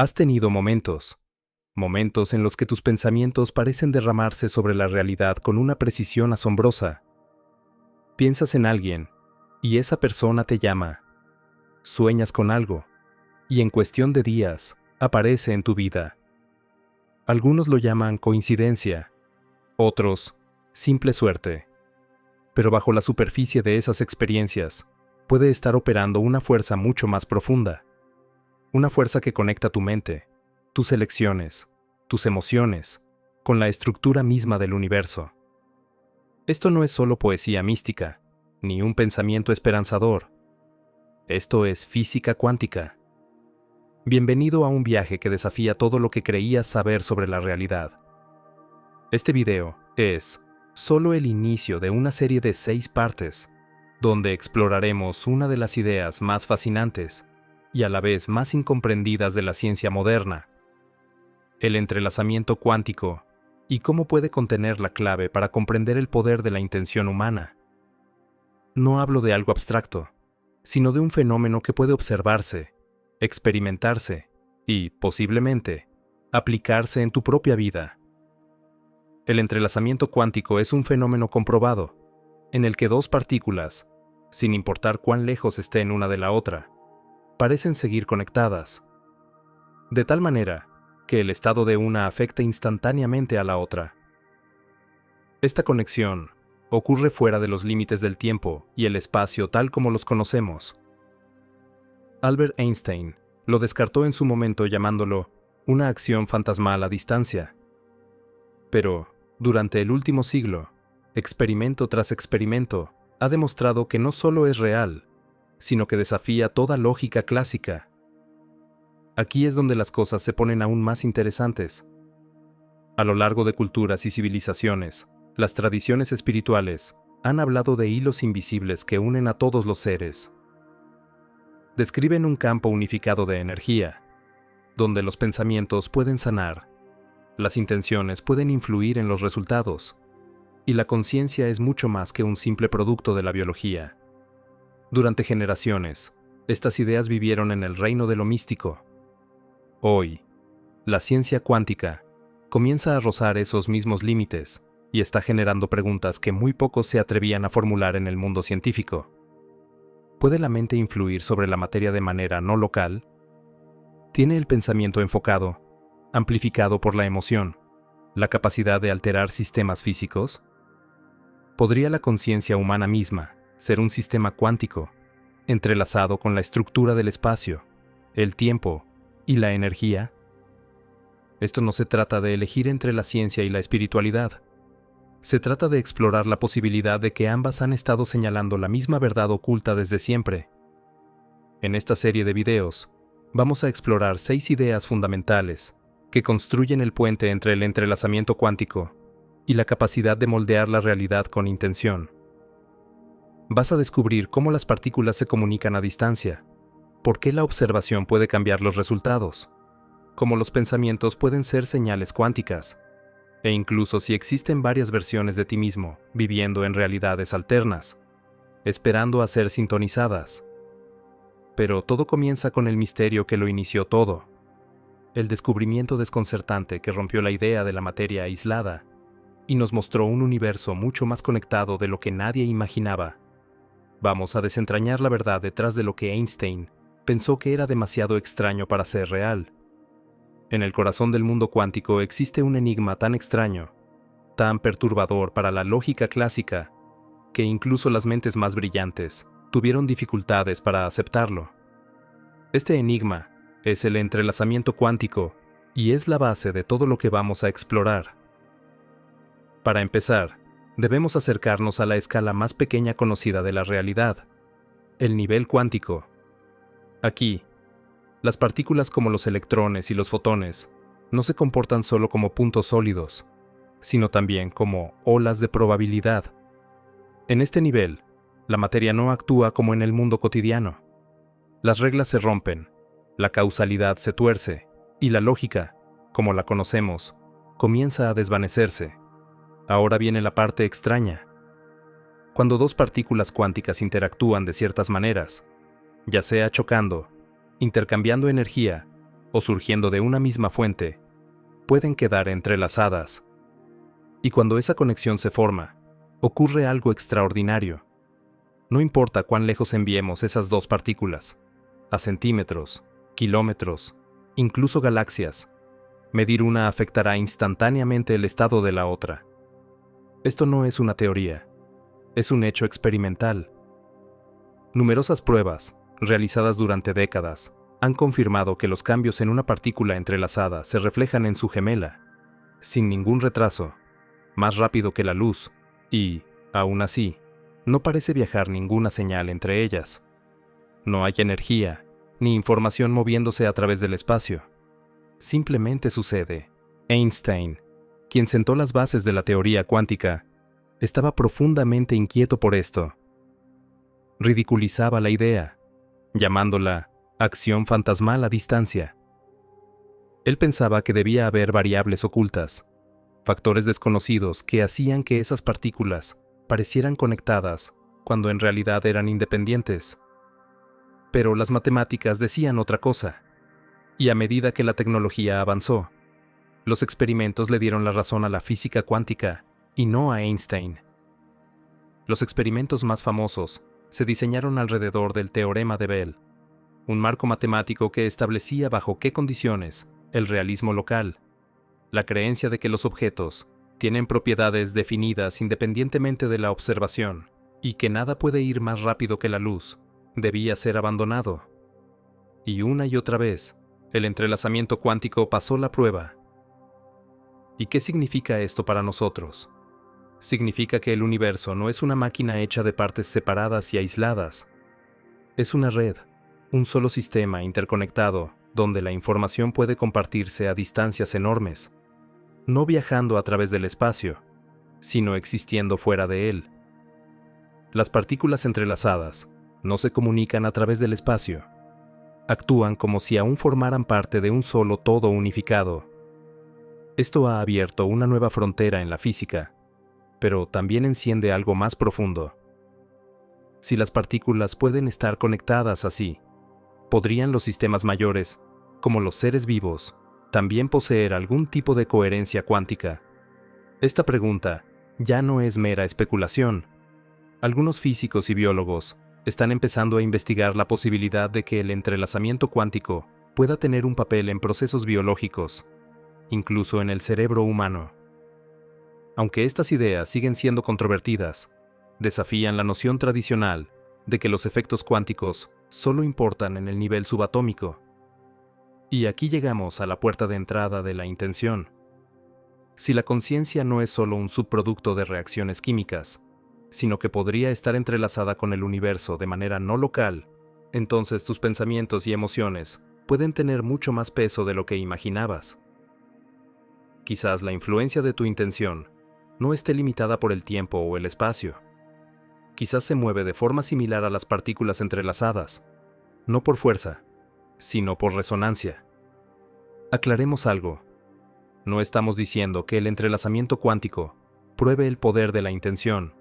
Has tenido momentos en los que tus pensamientos parecen derramarse sobre la realidad con una precisión asombrosa. Piensas en alguien, y esa persona te llama. Sueñas con algo, y en cuestión de días, aparece en tu vida. Algunos lo llaman coincidencia, otros, simple suerte. Pero bajo la superficie de esas experiencias, puede estar operando una fuerza mucho más profunda. Una fuerza que conecta tu mente, tus elecciones, tus emociones, con la estructura misma del universo. Esto no es solo poesía mística, ni un pensamiento esperanzador. Esto es física cuántica. Bienvenido a un viaje que desafía todo lo que creías saber sobre la realidad. Este video es solo el inicio de una serie de 6 partes, donde exploraremos una de las ideas más fascinantes y a la vez más incomprendidas de la ciencia moderna: el entrelazamiento cuántico y cómo puede contener la clave para comprender el poder de la intención humana. No hablo de algo abstracto, sino de un fenómeno que puede observarse, experimentarse y, posiblemente, aplicarse en tu propia vida. El entrelazamiento cuántico es un fenómeno comprobado, en el que dos partículas, sin importar cuán lejos estén una de la otra, parecen seguir conectadas, de tal manera que el estado de una afecta instantáneamente a la otra. Esta conexión ocurre fuera de los límites del tiempo y el espacio tal como los conocemos. Albert Einstein lo descartó en su momento llamándolo una acción fantasmal a distancia. Pero, durante el último siglo, experimento tras experimento ha demostrado que no solo es real, sino que desafía toda lógica clásica. Aquí es donde las cosas se ponen aún más interesantes. A lo largo de culturas y civilizaciones, las tradiciones espirituales han hablado de hilos invisibles que unen a todos los seres. Describen un campo unificado de energía, donde los pensamientos pueden sanar, las intenciones pueden influir en los resultados, y la conciencia es mucho más que un simple producto de la biología. Durante generaciones, estas ideas vivieron en el reino de lo místico. Hoy, la ciencia cuántica comienza a rozar esos mismos límites y está generando preguntas que muy pocos se atrevían a formular en el mundo científico. ¿Puede la mente influir sobre la materia de manera no local? ¿Tiene el pensamiento enfocado, amplificado por la emoción, la capacidad de alterar sistemas físicos? ¿Podría la conciencia humana misma ser un sistema cuántico, entrelazado con la estructura del espacio, el tiempo y la energía? Esto no se trata de elegir entre la ciencia y la espiritualidad. Se trata de explorar la posibilidad de que ambas han estado señalando la misma verdad oculta desde siempre. En esta serie de videos, vamos a explorar 6 ideas fundamentales que construyen el puente entre el entrelazamiento cuántico y la capacidad de moldear la realidad con intención. Vas a descubrir cómo las partículas se comunican a distancia, por qué la observación puede cambiar los resultados, cómo los pensamientos pueden ser señales cuánticas, e incluso si existen varias versiones de ti mismo viviendo en realidades alternas, esperando a ser sintonizadas. Pero todo comienza con el misterio que lo inició todo: el descubrimiento desconcertante que rompió la idea de la materia aislada y nos mostró un universo mucho más conectado de lo que nadie imaginaba. Vamos a desentrañar la verdad detrás de lo que Einstein pensó que era demasiado extraño para ser real. En el corazón del mundo cuántico existe un enigma tan extraño, tan perturbador para la lógica clásica, que incluso las mentes más brillantes tuvieron dificultades para aceptarlo. Este enigma es el entrelazamiento cuántico y es la base de todo lo que vamos a explorar. Para empezar, debemos acercarnos a la escala más pequeña conocida de la realidad, el nivel cuántico. Aquí, las partículas como los electrones y los fotones no se comportan solo como puntos sólidos, sino también como olas de probabilidad. En este nivel, la materia no actúa como en el mundo cotidiano. Las reglas se rompen, la causalidad se tuerce, y la lógica, como la conocemos, comienza a desvanecerse. Ahora viene la parte extraña. Cuando dos partículas cuánticas interactúan de ciertas maneras, ya sea chocando, intercambiando energía o surgiendo de una misma fuente, pueden quedar entrelazadas. Y cuando esa conexión se forma, ocurre algo extraordinario. No importa cuán lejos enviemos esas dos partículas, a centímetros, kilómetros, incluso galaxias, medir una afectará instantáneamente el estado de la otra. Esto no es una teoría, es un hecho experimental. Numerosas pruebas, realizadas durante décadas, han confirmado que los cambios en una partícula entrelazada se reflejan en su gemela, sin ningún retraso, más rápido que la luz, y, aún así, no parece viajar ninguna señal entre ellas. No hay energía, ni información moviéndose a través del espacio. Simplemente sucede. Einstein, quien sentó las bases de la teoría cuántica, estaba profundamente inquieto por esto. Ridiculizaba la idea, llamándola acción fantasmal a distancia. Él pensaba que debía haber variables ocultas, factores desconocidos que hacían que esas partículas parecieran conectadas cuando en realidad eran independientes. Pero las matemáticas decían otra cosa, y a medida que la tecnología avanzó, los experimentos le dieron la razón a la física cuántica y no a Einstein. Los experimentos más famosos se diseñaron alrededor del teorema de Bell, un marco matemático que establecía bajo qué condiciones el realismo local, la creencia de que los objetos tienen propiedades definidas independientemente de la observación y que nada puede ir más rápido que la luz, debía ser abandonado. Y una y otra vez, el entrelazamiento cuántico pasó la prueba. ¿Y qué significa esto para nosotros? Significa que el universo no es una máquina hecha de partes separadas y aisladas. Es una red, un solo sistema interconectado, donde la información puede compartirse a distancias enormes, no viajando a través del espacio, sino existiendo fuera de él. Las partículas entrelazadas no se comunican a través del espacio. Actúan como si aún formaran parte de un solo todo unificado. Esto ha abierto una nueva frontera en la física, pero también enciende algo más profundo. Si las partículas pueden estar conectadas así, ¿podrían los sistemas mayores, como los seres vivos, también poseer algún tipo de coherencia cuántica? Esta pregunta ya no es mera especulación. Algunos físicos y biólogos están empezando a investigar la posibilidad de que el entrelazamiento cuántico pueda tener un papel en procesos biológicos, incluso en el cerebro humano. Aunque estas ideas siguen siendo controvertidas, desafían la noción tradicional de que los efectos cuánticos solo importan en el nivel subatómico. Y aquí llegamos a la puerta de entrada de la intención. Si la conciencia no es solo un subproducto de reacciones químicas, sino que podría estar entrelazada con el universo de manera no local, entonces tus pensamientos y emociones pueden tener mucho más peso de lo que imaginabas. Quizás la influencia de tu intención no esté limitada por el tiempo o el espacio. Quizás se mueve de forma similar a las partículas entrelazadas, no por fuerza, sino por resonancia. Aclaremos algo. No estamos diciendo que el entrelazamiento cuántico pruebe el poder de la intención,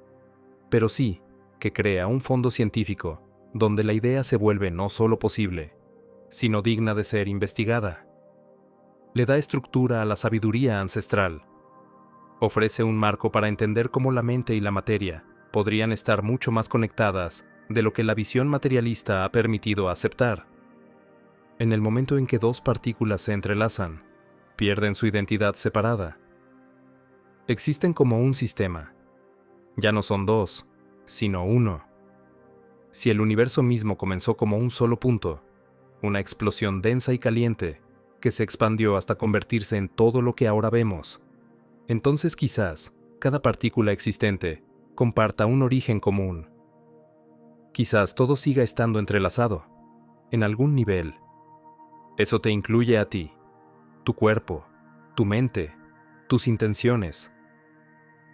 pero sí que crea un fondo científico donde la idea se vuelve no solo posible, sino digna de ser investigada. Le da estructura a la sabiduría ancestral. Ofrece un marco para entender cómo la mente y la materia podrían estar mucho más conectadas de lo que la visión materialista ha permitido aceptar. En el momento en que dos partículas se entrelazan, pierden su identidad separada. Existen como un sistema. Ya no son dos, sino uno. Si el universo mismo comenzó como un solo punto, una explosión densa y caliente, que se expandió hasta convertirse en todo lo que ahora vemos, entonces quizás cada partícula existente comparta un origen común. Quizás todo siga estando entrelazado, en algún nivel. Eso te incluye a ti, tu cuerpo, tu mente, tus intenciones.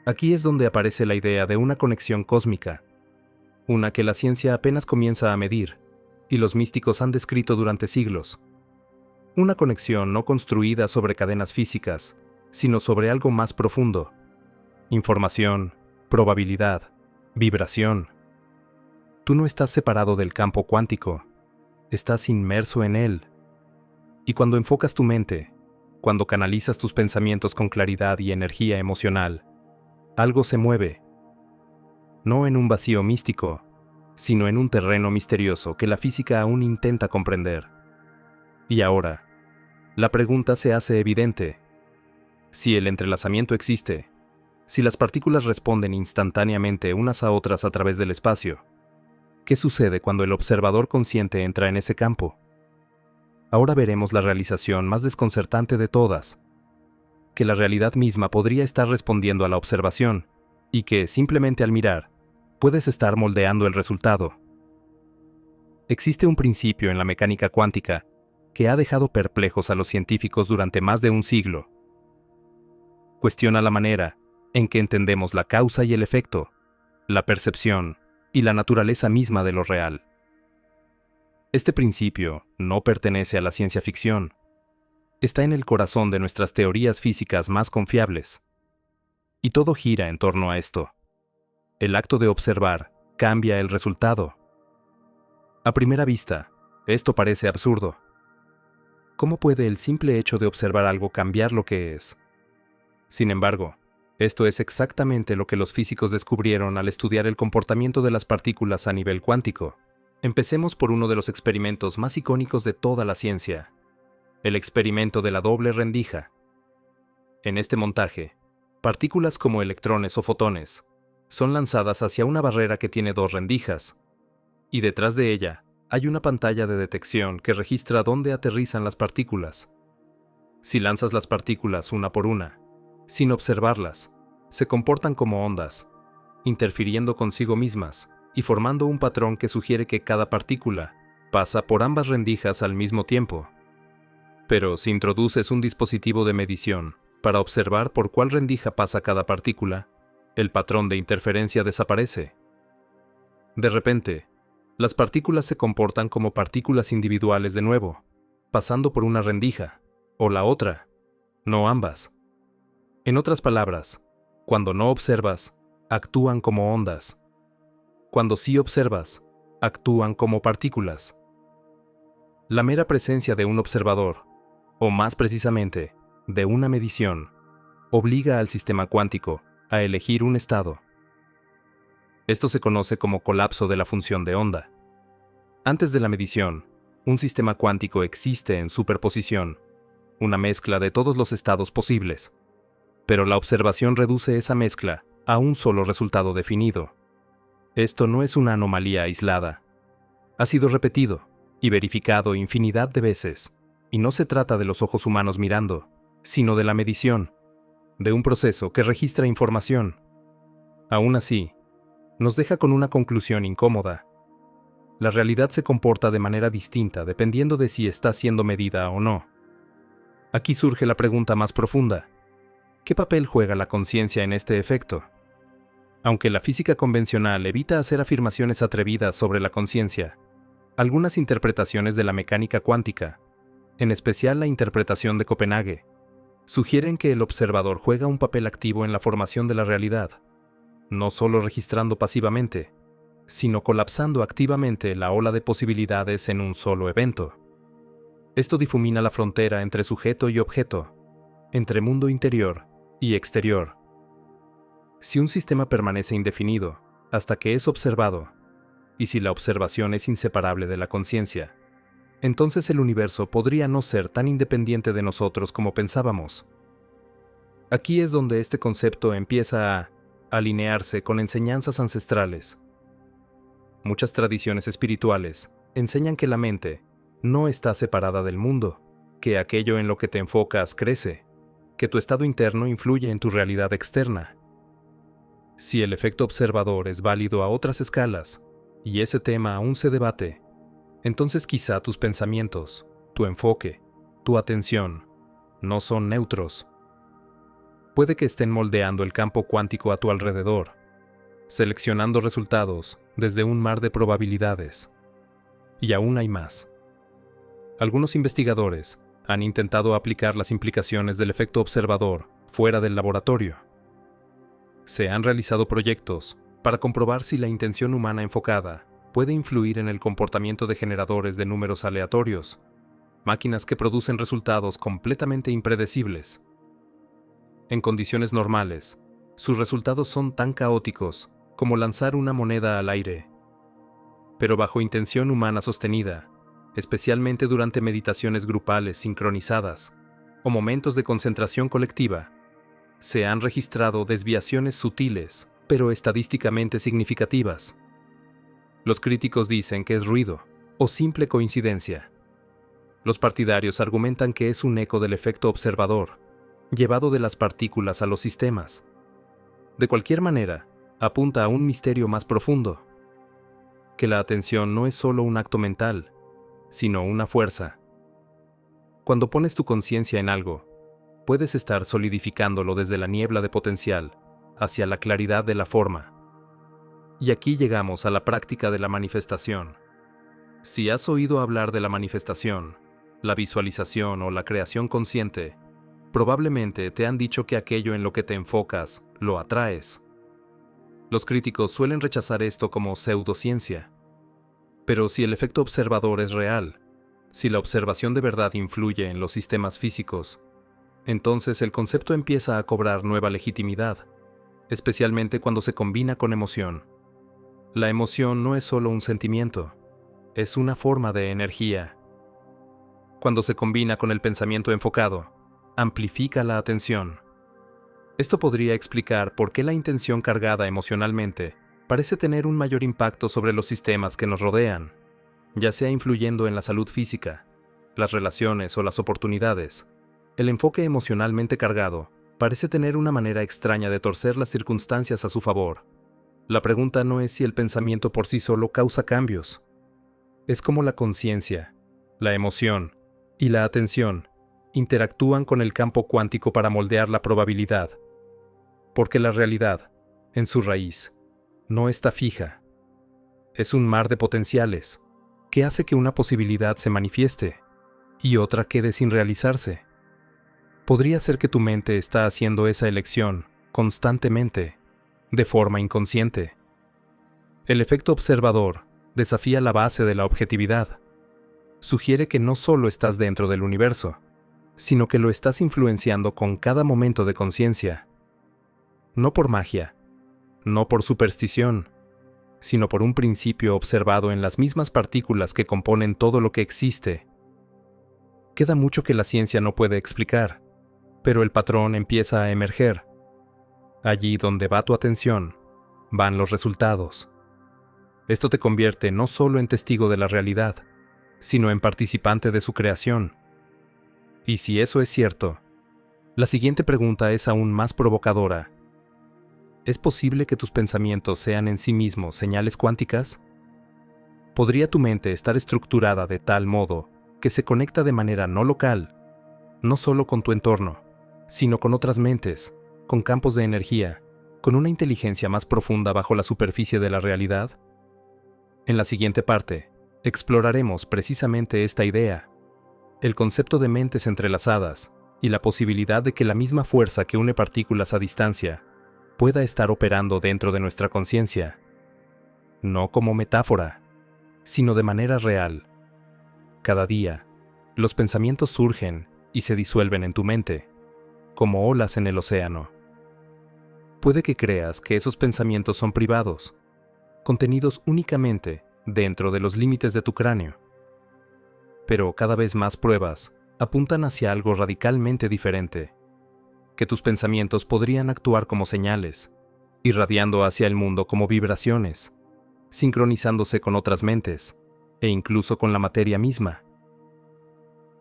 Aquí es donde aparece la idea de una conexión cósmica, una que la ciencia apenas comienza a medir, y los místicos han descrito durante siglos. Una conexión no construida sobre cadenas físicas, sino sobre algo más profundo. Información, probabilidad, vibración. Tú no estás separado del campo cuántico, estás inmerso en él. Y cuando enfocas tu mente, cuando canalizas tus pensamientos con claridad y energía emocional, algo se mueve. No en un vacío místico, sino en un terreno misterioso que la física aún intenta comprender. Y ahora, la pregunta se hace evidente. Si el entrelazamiento existe, si las partículas responden instantáneamente unas a otras a través del espacio, ¿qué sucede cuando el observador consciente entra en ese campo? Ahora veremos la realización más desconcertante de todas, que la realidad misma podría estar respondiendo a la observación, y que, simplemente al mirar, puedes estar moldeando el resultado. Existe un principio en la mecánica cuántica que ha dejado perplejos a los científicos durante más de un siglo. Cuestiona la manera en que entendemos la causa y el efecto, la percepción y la naturaleza misma de lo real. Este principio no pertenece a la ciencia ficción. Está en el corazón de nuestras teorías físicas más confiables. Y todo gira en torno a esto. El acto de observar cambia el resultado. A primera vista, esto parece absurdo. ¿Cómo puede el simple hecho de observar algo cambiar lo que es? Sin embargo, esto es exactamente lo que los físicos descubrieron al estudiar el comportamiento de las partículas a nivel cuántico. Empecemos por uno de los experimentos más icónicos de toda la ciencia, el experimento de la doble rendija. En este montaje, partículas como electrones o fotones son lanzadas hacia una barrera que tiene dos rendijas, y detrás de ella hay una pantalla de detección que registra dónde aterrizan las partículas. Si lanzas las partículas una por una, sin observarlas, se comportan como ondas, interfiriendo consigo mismas y formando un patrón que sugiere que cada partícula pasa por ambas rendijas al mismo tiempo. Pero si introduces un dispositivo de medición para observar por cuál rendija pasa cada partícula, el patrón de interferencia desaparece. De repente, las partículas se comportan como partículas individuales de nuevo, pasando por una rendija, o la otra, no ambas. En otras palabras, cuando no observas, actúan como ondas. Cuando sí observas, actúan como partículas. La mera presencia de un observador, o más precisamente, de una medición, obliga al sistema cuántico a elegir un estado. Esto se conoce como colapso de la función de onda. Antes de la medición, un sistema cuántico existe en superposición, una mezcla de todos los estados posibles. Pero la observación reduce esa mezcla a un solo resultado definido. Esto no es una anomalía aislada. Ha sido repetido y verificado infinidad de veces, y no se trata de los ojos humanos mirando, sino de la medición, de un proceso que registra información. Aún así, nos deja con una conclusión incómoda. La realidad se comporta de manera distinta dependiendo de si está siendo medida o no. Aquí surge la pregunta más profunda. ¿Qué papel juega la conciencia en este efecto? Aunque la física convencional evita hacer afirmaciones atrevidas sobre la conciencia, algunas interpretaciones de la mecánica cuántica, en especial la interpretación de Copenhague, sugieren que el observador juega un papel activo en la formación de la realidad, no solo registrando pasivamente, sino colapsando activamente la ola de posibilidades en un solo evento. Esto difumina la frontera entre sujeto y objeto, entre mundo interior y exterior. Si un sistema permanece indefinido hasta que es observado, y si la observación es inseparable de la conciencia, entonces el universo podría no ser tan independiente de nosotros como pensábamos. Aquí es donde este concepto empieza a alinearse con enseñanzas ancestrales. Muchas tradiciones espirituales enseñan que la mente no está separada del mundo, que aquello en lo que te enfocas crece, que tu estado interno influye en tu realidad externa. Si el efecto observador es válido a otras escalas, y ese tema aún se debate, entonces quizá tus pensamientos, tu enfoque, tu atención, no son neutros. Puede que estén moldeando el campo cuántico a tu alrededor, seleccionando resultados desde un mar de probabilidades. Y aún hay más. Algunos investigadores han intentado aplicar las implicaciones del efecto observador fuera del laboratorio. Se han realizado proyectos para comprobar si la intención humana enfocada puede influir en el comportamiento de generadores de números aleatorios, máquinas que producen resultados completamente impredecibles. En condiciones normales, sus resultados son tan caóticos como lanzar una moneda al aire. Pero bajo intención humana sostenida, especialmente durante meditaciones grupales sincronizadas o momentos de concentración colectiva, se han registrado desviaciones sutiles, pero estadísticamente significativas. Los críticos dicen que es ruido o simple coincidencia. Los partidarios argumentan que es un eco del efecto observador, llevado de las partículas a los sistemas. De cualquier manera, apunta a un misterio más profundo, que la atención no es solo un acto mental, sino una fuerza. Cuando pones tu conciencia en algo, puedes estar solidificándolo desde la niebla de potencial hacia la claridad de la forma. Y aquí llegamos a la práctica de la manifestación. Si has oído hablar de la manifestación, la visualización o la creación consciente, probablemente te han dicho que aquello en lo que te enfocas, lo atraes. Los críticos suelen rechazar esto como pseudociencia. Pero si el efecto observador es real, si la observación de verdad influye en los sistemas físicos, entonces el concepto empieza a cobrar nueva legitimidad, especialmente cuando se combina con emoción. La emoción no es solo un sentimiento, es una forma de energía. Cuando se combina con el pensamiento enfocado, amplifica la atención. Esto podría explicar por qué la intención cargada emocionalmente parece tener un mayor impacto sobre los sistemas que nos rodean, ya sea influyendo en la salud física, las relaciones o las oportunidades. El enfoque emocionalmente cargado parece tener una manera extraña de torcer las circunstancias a su favor. La pregunta no es si el pensamiento por sí solo causa cambios. Es como la conciencia, la emoción y la atención interactúan con el campo cuántico para moldear la probabilidad. Porque la realidad, en su raíz, no está fija. Es un mar de potenciales que hace que una posibilidad se manifieste y otra quede sin realizarse. Podría ser que tu mente está haciendo esa elección constantemente, de forma inconsciente. El efecto observador desafía la base de la objetividad. Sugiere que no solo estás dentro del universo, sino que lo estás influenciando con cada momento de conciencia. No por magia, no por superstición, sino por un principio observado en las mismas partículas que componen todo lo que existe. Queda mucho que la ciencia no puede explicar, pero el patrón empieza a emerger. Allí donde va tu atención, van los resultados. Esto te convierte no solo en testigo de la realidad, sino en participante de su creación. Y si eso es cierto, la siguiente pregunta es aún más provocadora. ¿Es posible que tus pensamientos sean en sí mismos señales cuánticas? ¿Podría tu mente estar estructurada de tal modo que se conecta de manera no local, no solo con tu entorno, sino con otras mentes, con campos de energía, con una inteligencia más profunda bajo la superficie de la realidad? En la siguiente parte, exploraremos precisamente esta idea, el concepto de mentes entrelazadas y la posibilidad de que la misma fuerza que une partículas a distancia pueda estar operando dentro de nuestra conciencia, no como metáfora, sino de manera real. Cada día, los pensamientos surgen y se disuelven en tu mente, como olas en el océano. Puede que creas que esos pensamientos son privados, contenidos únicamente dentro de los límites de tu cráneo. Pero cada vez más pruebas apuntan hacia algo radicalmente diferente, que tus pensamientos podrían actuar como señales, irradiando hacia el mundo como vibraciones, sincronizándose con otras mentes, e incluso con la materia misma.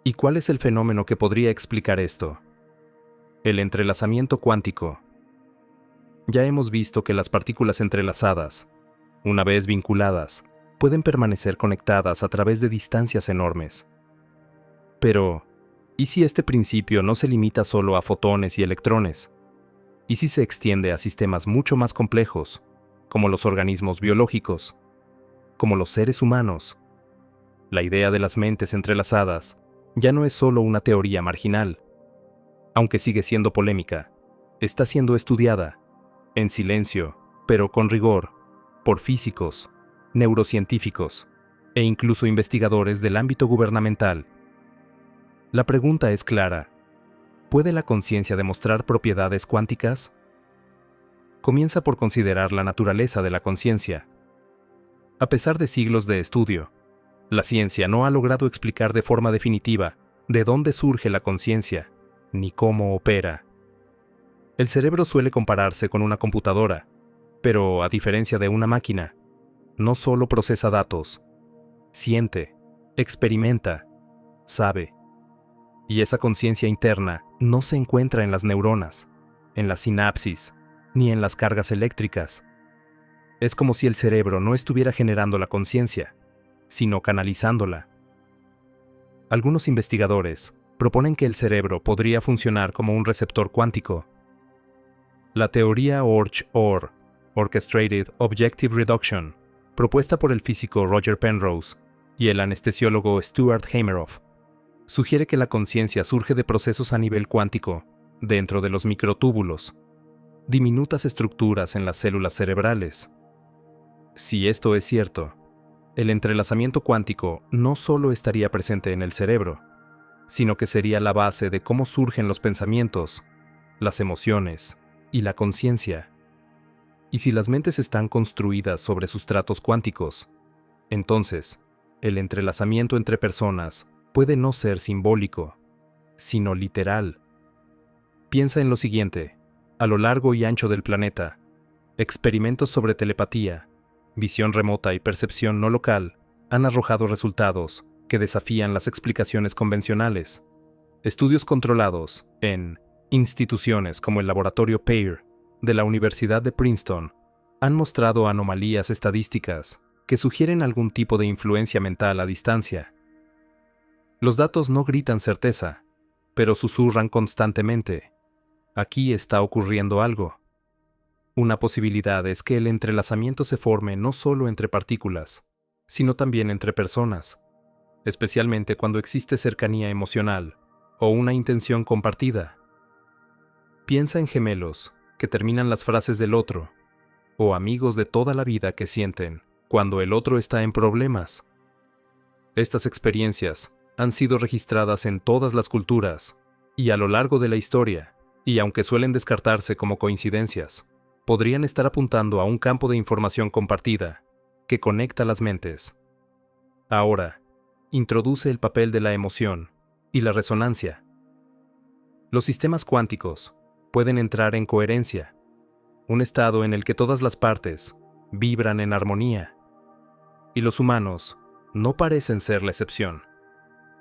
¿Y cuál es el fenómeno que podría explicar esto? El entrelazamiento cuántico. Ya hemos visto que las partículas entrelazadas, una vez vinculadas, pueden permanecer conectadas a través de distancias enormes. Pero, ¿y si este principio no se limita solo a fotones y electrones? ¿Y si se extiende a sistemas mucho más complejos, como los organismos biológicos, como los seres humanos? La idea de las mentes entrelazadas ya no es solo una teoría marginal. Aunque sigue siendo polémica, está siendo estudiada, en silencio, pero con rigor, por físicos, neurocientíficos e incluso investigadores del ámbito gubernamental. La pregunta es clara. ¿Puede la conciencia demostrar propiedades cuánticas? Comienza por considerar la naturaleza de la conciencia. A pesar de siglos de estudio, la ciencia no ha logrado explicar de forma definitiva de dónde surge la conciencia, ni cómo opera. El cerebro suele compararse con una computadora, pero a diferencia de una máquina, no solo procesa datos, siente, experimenta, sabe. Y esa conciencia interna no se encuentra en las neuronas, en la sinapsis, ni en las cargas eléctricas. Es como si el cerebro no estuviera generando la conciencia, sino canalizándola. Algunos investigadores proponen que el cerebro podría funcionar como un receptor cuántico. La teoría ORCH-OR, Orchestrated Objective Reduction, propuesta por el físico Roger Penrose y el anestesiólogo Stuart Hameroff, sugiere que la conciencia surge de procesos a nivel cuántico, dentro de los microtúbulos, diminutas estructuras en las células cerebrales. Si esto es cierto, el entrelazamiento cuántico no solo estaría presente en el cerebro, sino que sería la base de cómo surgen los pensamientos, las emociones y la conciencia. Y si las mentes están construidas sobre sustratos cuánticos, entonces, el entrelazamiento entre personas puede no ser simbólico, sino literal. Piensa en lo siguiente: a lo largo y ancho del planeta, experimentos sobre telepatía, visión remota y percepción no local han arrojado resultados que desafían las explicaciones convencionales. Estudios controlados en instituciones como el laboratorio PAIR de la Universidad de Princeton han mostrado anomalías estadísticas que sugieren algún tipo de influencia mental a distancia. Los datos no gritan certeza, pero susurran constantemente: aquí está ocurriendo algo. Una posibilidad es que el entrelazamiento se forme no solo entre partículas, sino también entre personas, especialmente cuando existe cercanía emocional o una intención compartida. Piensa en gemelos que terminan las frases del otro, o amigos de toda la vida que sienten cuando el otro está en problemas. Estas experiencias han sido registradas en todas las culturas y a lo largo de la historia, y aunque suelen descartarse como coincidencias, podrían estar apuntando a un campo de información compartida que conecta las mentes. Ahora, introduce el papel de la emoción y la resonancia. Los sistemas cuánticos pueden entrar en coherencia, un estado en el que todas las partes vibran en armonía, y los humanos no parecen ser la excepción.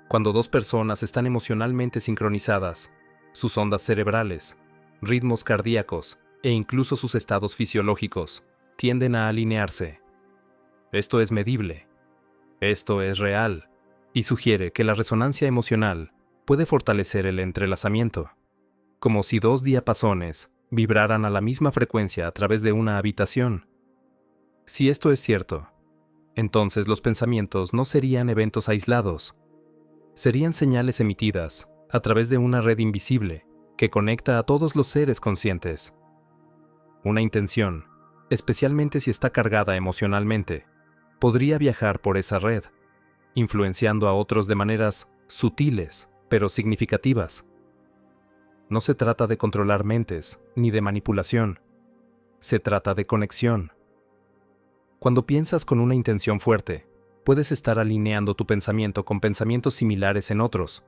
Cuando dos personas están emocionalmente sincronizadas, sus ondas cerebrales, ritmos cardíacos e incluso sus estados fisiológicos tienden a alinearse. Esto es medible, esto es real, y sugiere que la resonancia emocional puede fortalecer el entrelazamiento, como si dos diapasones vibraran a la misma frecuencia a través de una habitación. Si esto es cierto, entonces los pensamientos no serían eventos aislados, serían señales emitidas a través de una red invisible que conecta a todos los seres conscientes. Una intención, especialmente si está cargada emocionalmente, podría viajar por esa red, influenciando a otros de maneras sutiles pero significativas. No se trata de controlar mentes ni de manipulación, se trata de conexión. Cuando piensas con una intención fuerte, puedes estar alineando tu pensamiento con pensamientos similares en otros.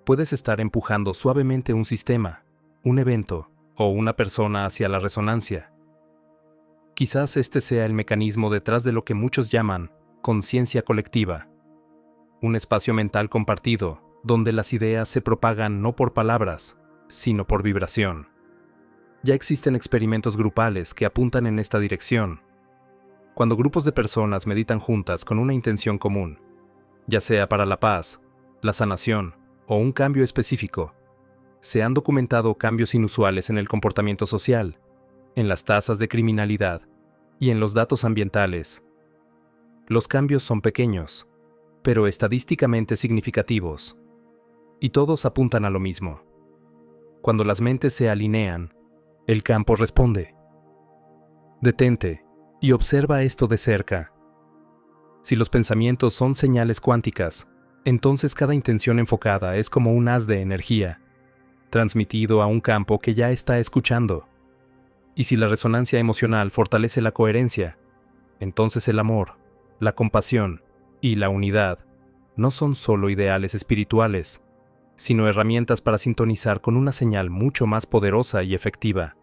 Puedes estar empujando suavemente un sistema, un evento o una persona hacia la resonancia. Quizás este sea el mecanismo detrás de lo que muchos llaman conciencia colectiva, un espacio mental compartido donde las ideas se propagan no por palabras, sino por vibración. Ya existen experimentos grupales que apuntan en esta dirección. Cuando grupos de personas meditan juntas con una intención común, ya sea para la paz, la sanación o un cambio específico, se han documentado cambios inusuales en el comportamiento social, en las tasas de criminalidad y en los datos ambientales. Los cambios son pequeños, pero estadísticamente significativos, y todos apuntan a lo mismo. Cuando las mentes se alinean, el campo responde. Detente y observa esto de cerca. Si los pensamientos son señales cuánticas, Entonces cada intención enfocada es como un haz de energía, transmitido a un campo que ya está escuchando. Y si la resonancia emocional fortalece la coherencia, entonces el amor, la compasión y la unidad no son solo ideales espirituales, sino herramientas para sintonizar con una señal mucho más poderosa y efectiva.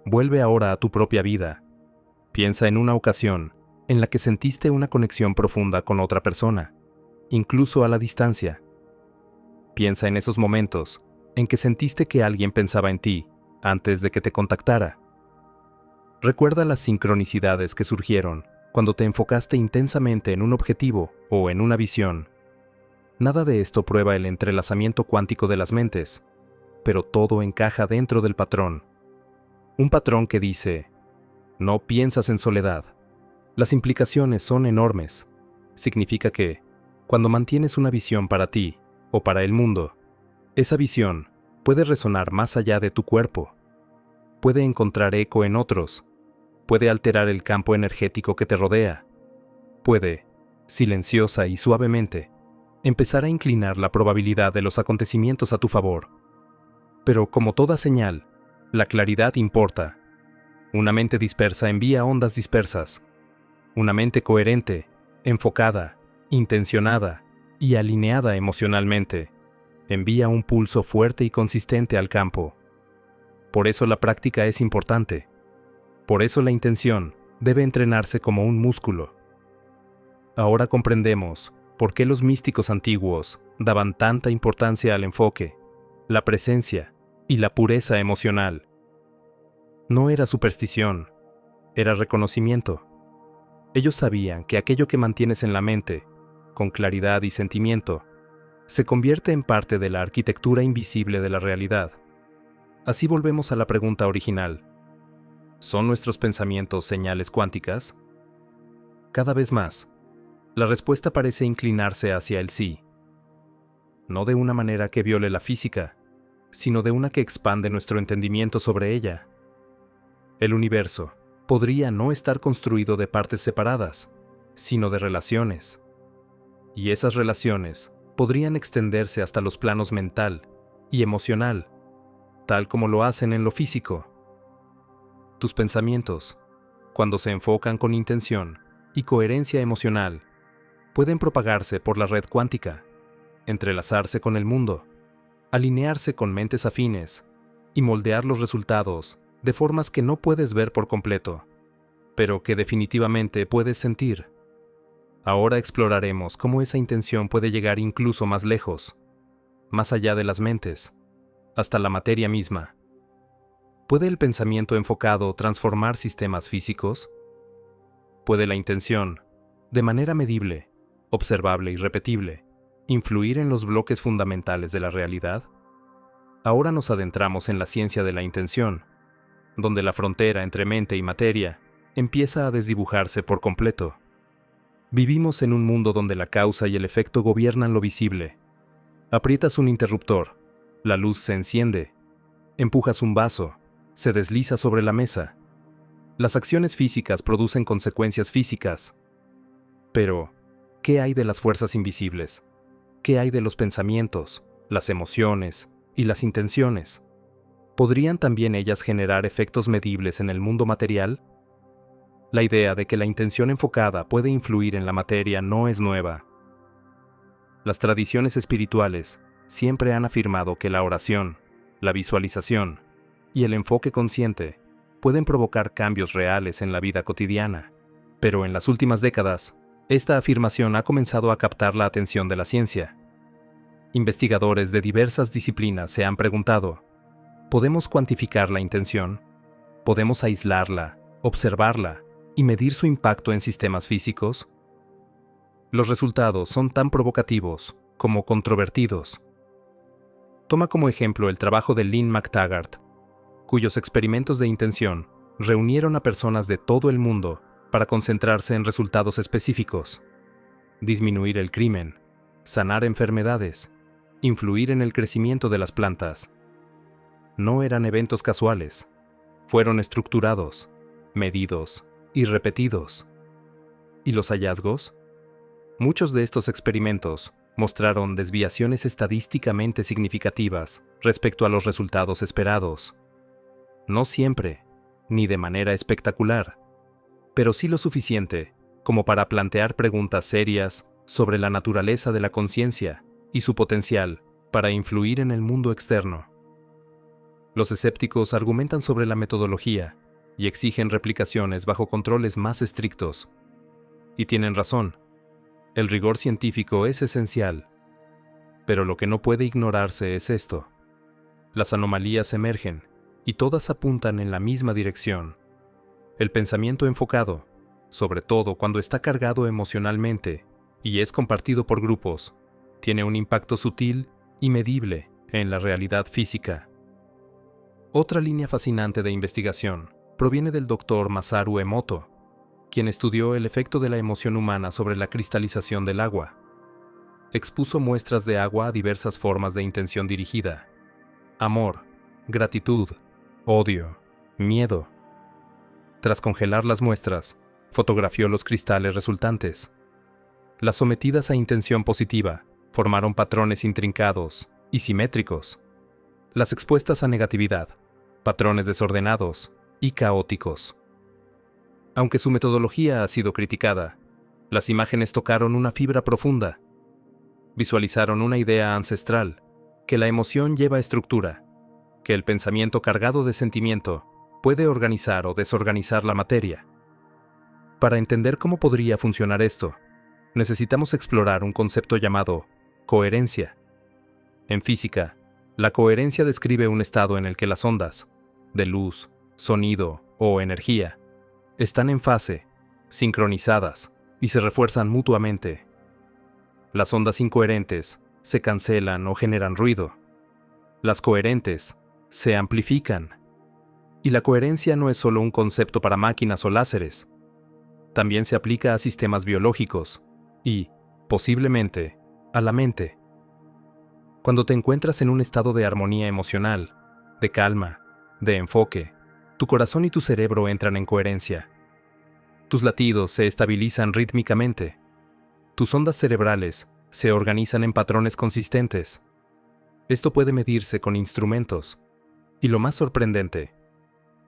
Vuelve ahora a tu propia vida. Piensa en una ocasión en la que sentiste una conexión profunda con otra persona, incluso a la distancia. Piensa en esos momentos en que sentiste que alguien pensaba en ti antes de que te contactara. Recuerda las sincronicidades que surgieron cuando te enfocaste intensamente en un objetivo o en una visión. Nada de esto prueba el entrelazamiento cuántico de las mentes, pero todo encaja dentro del patrón. Un patrón que dice: no piensas en soledad. Las implicaciones son enormes. Significa que, cuando mantienes una visión para ti o para el mundo, esa visión puede resonar más allá de tu cuerpo. Puede encontrar eco en otros. Puede alterar el campo energético que te rodea. Puede, silenciosa y suavemente, empezar a inclinar la probabilidad de los acontecimientos a tu favor. Pero como toda señal, la claridad importa. Una mente dispersa envía ondas dispersas. Una mente coherente, enfocada, intencionada y alineada emocionalmente, envía un pulso fuerte y consistente al campo. Por eso la práctica es importante. Por eso la intención debe entrenarse como un músculo. Ahora comprendemos por qué los místicos antiguos daban tanta importancia al enfoque, la presencia y la pureza emocional. No era superstición, era reconocimiento. Ellos sabían que aquello que mantienes en la mente, con claridad y sentimiento, se convierte en parte de la arquitectura invisible de la realidad. Así volvemos a la pregunta original: ¿son nuestros pensamientos señales cuánticas? Cada vez más, la respuesta parece inclinarse hacia el sí. No de una manera que viole la física, sino de una que expande nuestro entendimiento sobre ella. El universo podría no estar construido de partes separadas, sino de relaciones. Y esas relaciones podrían extenderse hasta los planos mental y emocional, tal como lo hacen en lo físico. Tus pensamientos, cuando se enfocan con intención y coherencia emocional, pueden propagarse por la red cuántica, entrelazarse con el mundo, alinearse con mentes afines y moldear los resultados de formas que no puedes ver por completo, pero que definitivamente puedes sentir. Ahora exploraremos cómo esa intención puede llegar incluso más lejos, más allá de las mentes, hasta la materia misma. ¿Puede el pensamiento enfocado transformar sistemas físicos? ¿Puede la intención, de manera medible, observable y repetible, influir en los bloques fundamentales de la realidad? Ahora nos adentramos en la ciencia de la intención, donde la frontera entre mente y materia empieza a desdibujarse por completo. Vivimos en un mundo donde la causa y el efecto gobiernan lo visible. Aprietas un interruptor, la luz se enciende. Empujas un vaso, se desliza sobre la mesa. Las acciones físicas producen consecuencias físicas. Pero, ¿qué hay de las fuerzas invisibles? ¿Qué hay de los pensamientos, las emociones y las intenciones? ¿Podrían también ellas generar efectos medibles en el mundo material? La idea de que la intención enfocada puede influir en la materia no es nueva. Las tradiciones espirituales siempre han afirmado que la oración, la visualización y el enfoque consciente pueden provocar cambios reales en la vida cotidiana. Pero en las últimas décadas, esta afirmación ha comenzado a captar la atención de la ciencia. Investigadores de diversas disciplinas se han preguntado: ¿podemos cuantificar la intención? ¿Podemos aislarla, observarla y medir su impacto en sistemas físicos? Los resultados son tan provocativos como controvertidos. Toma como ejemplo el trabajo de Lynn McTaggart, cuyos experimentos de intención reunieron a personas de todo el mundo para concentrarse en resultados específicos: disminuir el crimen, sanar enfermedades, influir en el crecimiento de las plantas. No eran eventos casuales, fueron estructurados, medidos y repetidos. ¿Y los hallazgos? Muchos de estos experimentos mostraron desviaciones estadísticamente significativas respecto a los resultados esperados. No siempre, ni de manera espectacular, pero sí lo suficiente como para plantear preguntas serias sobre la naturaleza de la conciencia y su potencial para influir en el mundo externo. Los escépticos argumentan sobre la metodología y exigen replicaciones bajo controles más estrictos. Y tienen razón, el rigor científico es esencial. Pero lo que no puede ignorarse es esto. Las anomalías emergen y todas apuntan en la misma dirección. El pensamiento enfocado, sobre todo cuando está cargado emocionalmente y es compartido por grupos, tiene un impacto sutil y medible en la realidad física. Otra línea fascinante de investigación proviene del Dr. Masaru Emoto, quien estudió el efecto de la emoción humana sobre la cristalización del agua. Expuso muestras de agua a diversas formas de intención dirigida: amor, gratitud, odio, miedo. Tras congelar las muestras, fotografió los cristales resultantes. Las sometidas a intención positiva formaron patrones intrincados y simétricos. Las expuestas a negatividad, patrones desordenados y caóticos. Aunque su metodología ha sido criticada, las imágenes tocaron una fibra profunda. Visualizaron una idea ancestral, que la emoción lleva estructura, que el pensamiento cargado de sentimiento puede organizar o desorganizar la materia. Para entender cómo podría funcionar esto, necesitamos explorar un concepto llamado coherencia. En física, la coherencia describe un estado en el que las ondas, de luz, sonido o energía, están en fase, sincronizadas y se refuerzan mutuamente. Las ondas incoherentes se cancelan o generan ruido. Las coherentes se amplifican. Y la coherencia no es solo un concepto para máquinas o láseres. También se aplica a sistemas biológicos y, posiblemente, a la mente. Cuando te encuentras en un estado de armonía emocional, de calma, de enfoque, tu corazón y tu cerebro entran en coherencia. Tus latidos se estabilizan rítmicamente. Tus ondas cerebrales se organizan en patrones consistentes. Esto puede medirse con instrumentos. Y lo más sorprendente,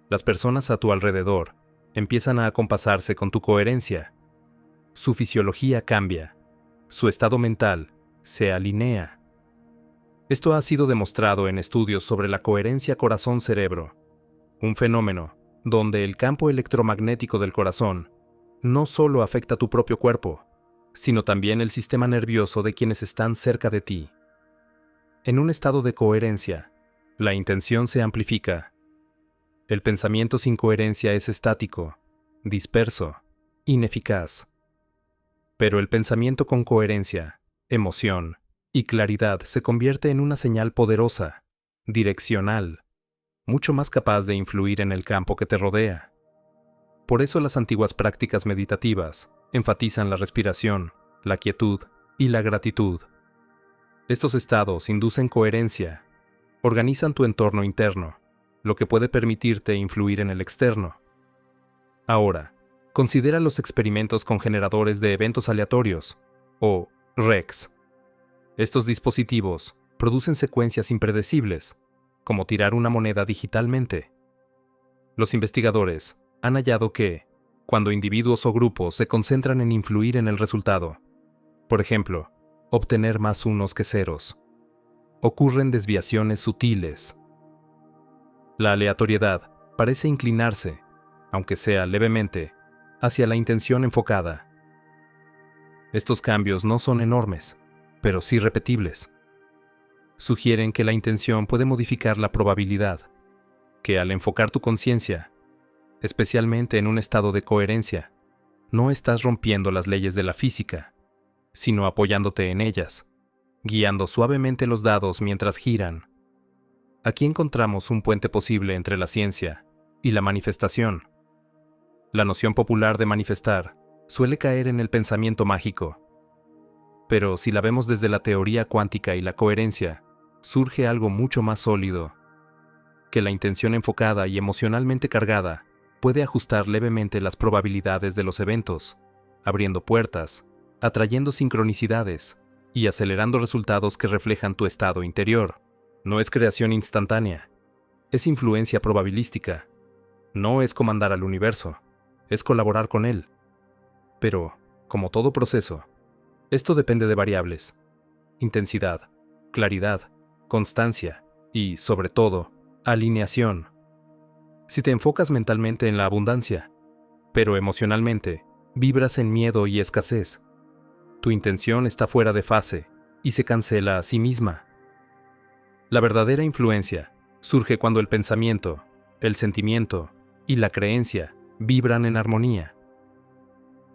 las personas a tu alrededor empiezan a acompasarse con tu coherencia. Su fisiología cambia. Su estado mental se alinea. Esto ha sido demostrado en estudios sobre la coherencia corazón-cerebro, un fenómeno donde el campo electromagnético del corazón no solo afecta tu propio cuerpo, sino también el sistema nervioso de quienes están cerca de ti. En un estado de coherencia, la intención se amplifica. El pensamiento sin coherencia es estático, disperso, ineficaz. Pero el pensamiento con coherencia, emoción y claridad se convierte en una señal poderosa, direccional, mucho más capaz de influir en el campo que te rodea. Por eso las antiguas prácticas meditativas enfatizan la respiración, la quietud y la gratitud. Estos estados inducen coherencia, organizan tu entorno interno, lo que puede permitirte influir en el externo. Ahora, considera los experimentos con generadores de eventos aleatorios, o RECs. Estos dispositivos producen secuencias impredecibles, como tirar una moneda digitalmente. Los investigadores han hallado que, cuando individuos o grupos se concentran en influir en el resultado, por ejemplo, obtener más unos que ceros, ocurren desviaciones sutiles. La aleatoriedad parece inclinarse, aunque sea levemente, hacia la intención enfocada. Estos cambios no son enormes, pero sí repetibles. Sugieren que la intención puede modificar la probabilidad, que al enfocar tu conciencia, especialmente en un estado de coherencia, no estás rompiendo las leyes de la física, sino apoyándote en ellas, guiando suavemente los dados mientras giran. Aquí encontramos un puente posible entre la ciencia y la manifestación. La noción popular de manifestar suele caer en el pensamiento mágico. Pero si la vemos desde la teoría cuántica y la coherencia, surge algo mucho más sólido, que la intención enfocada y emocionalmente cargada puede ajustar levemente las probabilidades de los eventos, abriendo puertas, atrayendo sincronicidades y acelerando resultados que reflejan tu estado interior. No es creación instantánea, es influencia probabilística. No es comandar al universo, es colaborar con él. Pero, como todo proceso, esto depende de variables: intensidad, claridad, constancia y, sobre todo, alineación. Si te enfocas mentalmente en la abundancia, pero emocionalmente vibras en miedo y escasez, tu intención está fuera de fase y se cancela a sí misma. La verdadera influencia surge cuando el pensamiento, el sentimiento y la creencia vibran en armonía.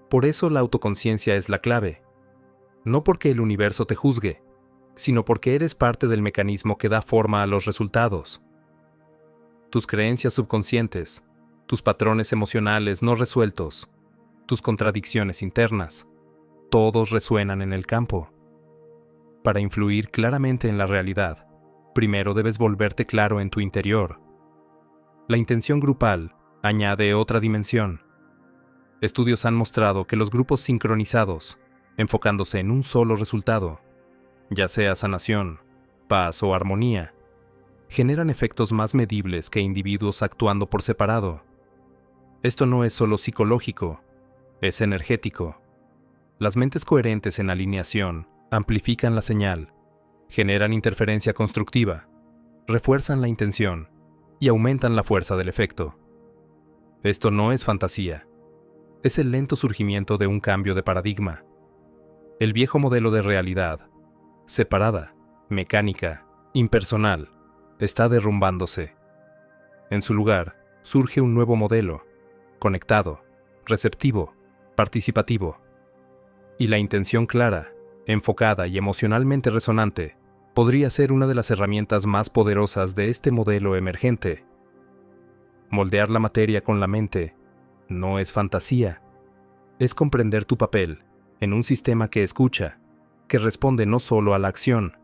Por eso la autoconciencia es la clave, no porque el universo te juzgue, sino porque eres parte del mecanismo que da forma a los resultados. Tus creencias subconscientes, tus patrones emocionales no resueltos, tus contradicciones internas, todos resuenan en el campo. Para influir claramente en la realidad, primero debes volverte claro en tu interior. La intención grupal añade otra dimensión. Estudios han mostrado que los grupos sincronizados, enfocándose en un solo resultado, ya sea sanación, paz o armonía, generan efectos más medibles que individuos actuando por separado. Esto no es solo psicológico, es energético. Las mentes coherentes en alineación amplifican la señal, generan interferencia constructiva, refuerzan la intención y aumentan la fuerza del efecto. Esto no es fantasía, es el lento surgimiento de un cambio de paradigma. El viejo modelo de realidad, separada, mecánica, impersonal, está derrumbándose. En su lugar, surge un nuevo modelo, conectado, receptivo, participativo. Y la intención clara, enfocada y emocionalmente resonante podría ser una de las herramientas más poderosas de este modelo emergente. Moldear la materia con la mente no es fantasía, es comprender tu papel en un sistema que escucha, que responde no solo a la acción,